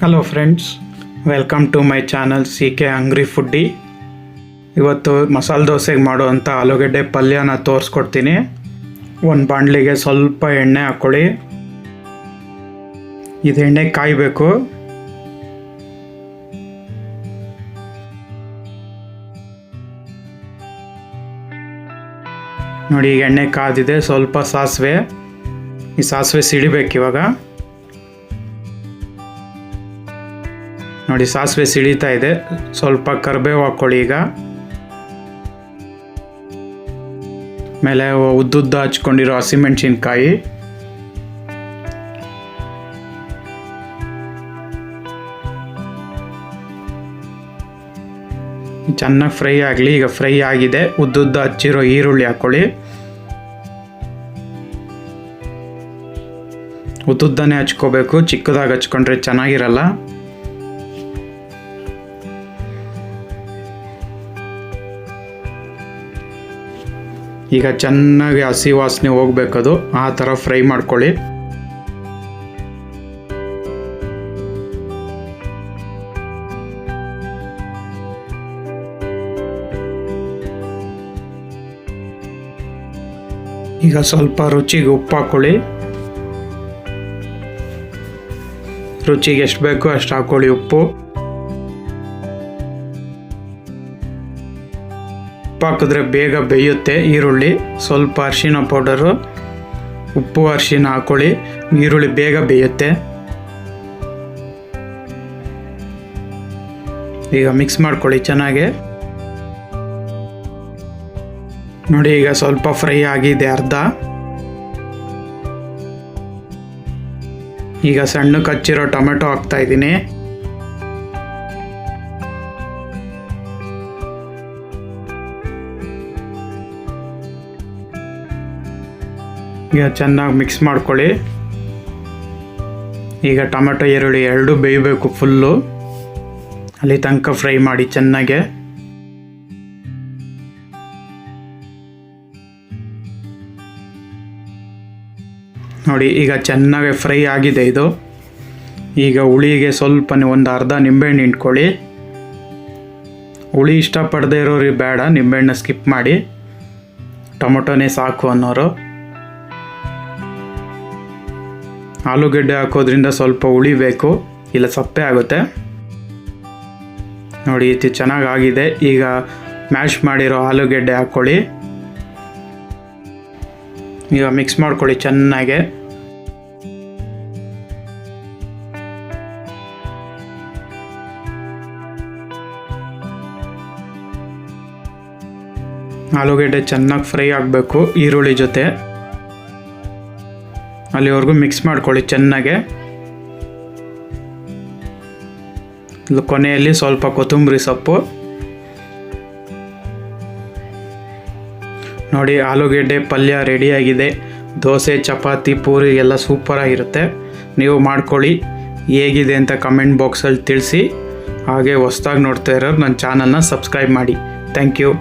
Hello friends, welcome to my channel CK hungry foodie. ಇವತ್ತು ಮಸಾಲೆ ದೋಸೆಗೆ ಮಾಡುವಂಥ ಆಲೂಗಡ್ಡೆ ಪಲ್ಯನ ತೋರಿಸ್ಕೊಡ್ತೀನಿ. ಒಂದು ಬಾಣಲಿಗೆ ಸ್ವಲ್ಪ ಎಣ್ಣೆ ಹಾಕ್ಕೊಳ್ಳಿ. ಇದು ಎಣ್ಣೆ ಕಾಯಬೇಕು. ನೋಡಿ, ಈಗ ಎಣ್ಣೆ ಕಾದಿದೆ. ಸ್ವಲ್ಪ ಸಾಸಿವೆ, ಈ ಸಾಸಿವೆ ಸಿಡಿಬೇಕು ಇವಾಗ. ನೋಡಿ, ಸಾಸಿವೆ ಸಿಡಿತಾ ಇದೆ. ಸ್ವಲ್ಪ ಕರಿಬೇವು ಹಾಕ್ಕೊಳ್ಳಿ. ಈಗ ಮೇಲೆ ಉದ್ದುದ್ದ ಹಚ್ಕೊಂಡಿರೋ ಹಸಿಮೆಣಸಿನ್ಕಾಯಿ, ಚೆನ್ನಾಗಿ ಫ್ರೈ ಆಗಲಿ. ಈಗ ಫ್ರೈ ಆಗಿದೆ. ಉದ್ದುದ್ದ ಹಚ್ಚಿರೋ ಈರುಳ್ಳಿ ಹಾಕ್ಕೊಳ್ಳಿ. ಉದ್ದುದ್ದನೇ ಹಚ್ಕೋಬೇಕು, ಚಿಕ್ಕದಾಗಿ ಹಚ್ಕೊಂಡ್ರೆ ಚೆನ್ನಾಗಿರಲ್ಲ. ಈಗ ಚೆನ್ನಾಗಿ ಹಸಿ ವಾಸನೆ ಹೋಗ್ಬೇಕದು, ಆ ಥರ ಫ್ರೈ ಮಾಡ್ಕೊಳ್ಳಿ. ಈಗ ಸ್ವಲ್ಪ ರುಚಿಗೆ ಉಪ್ಪು ಹಾಕ್ಕೊಳ್ಳಿ. ರುಚಿಗೆ ಎಷ್ಟು ಬೇಕೋ ಅಷ್ಟು ಹಾಕ್ಕೊಳ್ಳಿ ಉಪ್ಪು. ಹಾಕಿದ್ರೆ ಬೇಗ ಬೇಯುತ್ತೆ ಈರುಳ್ಳಿ. ಸ್ವಲ್ಪ ಅರಿಶಿನ ಪೌಡರು, ಉಪ್ಪು, ಅರಿಶಿನ ಹಾಕ್ಕೊಳ್ಳಿ. ಈರುಳ್ಳಿ ಬೇಗ ಬೇಯುತ್ತೆ. ಈಗ ಮಿಕ್ಸ್ ಮಾಡ್ಕೊಳ್ಳಿ ಚೆನ್ನಾಗೆ. ನೋಡಿ, ಈಗ ಸ್ವಲ್ಪ ಫ್ರೈ ಆಗಿದೆ ಅರ್ಧ. ಈಗ ಸಣ್ಣಕ್ಕೆ ಹಚ್ಚಿರೋ ಟೊಮೆಟೊ ಹಾಕ್ತಾ ಇದ್ದೀನಿ. ಈಗ ಚೆನ್ನಾಗಿ ಮಿಕ್ಸ್ ಮಾಡ್ಕೊಳ್ಳಿ. ಈಗ ಟೊಮೆಟೊ ಈರುಳ್ಳಿ ಎರಡೂ ಬೇಯಬೇಕು ಫುಲ್ಲು. ಅಲ್ಲಿ ತನಕ ಫ್ರೈ ಮಾಡಿ ಚೆನ್ನಾಗೆ. ನೋಡಿ, ಈಗ ಚೆನ್ನಾಗಿ ಫ್ರೈ ಆಗಿದೆ ಇದು. ಈಗ ಹುಳಿಗೆ ಸ್ವಲ್ಪ ಒಂದು ಅರ್ಧ ನಿಂಬೆಹಣ್ಣು ಹಿಂಡ್ಕೊಳ್ಳಿ. ಹುಳಿ ಇಷ್ಟಪಡದೇ ಇರೋರಿಗೆ ಬೇಡ, ನಿಂಬೆಹಣ್ಣು ಸ್ಕಿಪ್ ಮಾಡಿ. ಟೊಮೊಟೊನೇ ಸಾಕು ಅನ್ನೋರು. ಆಲೂಗಡ್ಡೆ ಹಾಕೋದ್ರಿಂದ ಸ್ವಲ್ಪ ಹುಳಿ ಬೇಕು, ಇಲ್ಲ ಸಪ್ಪೆ ಆಗುತ್ತೆ. ನೋಡಿ, ಇದು ಚೆನ್ನಾಗಾಗಿದೆ. ಈಗ ಮ್ಯಾಶ್ ಮಾಡಿರೋ ಆಲೂಗಡ್ಡೆ ಹಾಕ್ಕೊಳ್ಳಿ. ಈಗ ಮಿಕ್ಸ್ ಮಾಡ್ಕೊಳ್ಳಿ ಚೆನ್ನಾಗೆ. ಆಲೂಗಡ್ಡೆ ಚೆನ್ನಾಗಿ ಫ್ರೈ ಆಗಬೇಕು ಈರುಳ್ಳಿ ಜೊತೆ. ಅಲ್ಲಿವರೆಗೂ ಮಿಕ್ಸ್ ಮಾಡ್ಕೊಳ್ಳಿ ಚೆನ್ನಾಗೆ. ಕೊನೆಯಲ್ಲಿ ಸ್ವಲ್ಪ ಕೊತ್ತಂಬರಿ ಸೊಪ್ಪು. ನೋಡಿ, ಆಲೂಗೆಡ್ಡೆ ಪಲ್ಯ ರೆಡಿಯಾಗಿದೆ. ದೋಸೆ, ಚಪಾತಿ, ಪೂರಿ ಎಲ್ಲ ಸೂಪರಾಗಿರುತ್ತೆ. ನೀವು ಮಾಡ್ಕೊಳ್ಳಿ. ಹೇಗಿದೆ ಅಂತ ಕಮೆಂಟ್ ಬಾಕ್ಸಲ್ಲಿ ತಿಳಿಸಿ. ಹಾಗೆ ಹೊಸ್ದಾಗಿ ನೋಡ್ತಾ ಇರೋರು ನನ್ನ ಚಾನಲ್ನ ಸಬ್ಸ್ಕ್ರೈಬ್ ಮಾಡಿ. Thank you.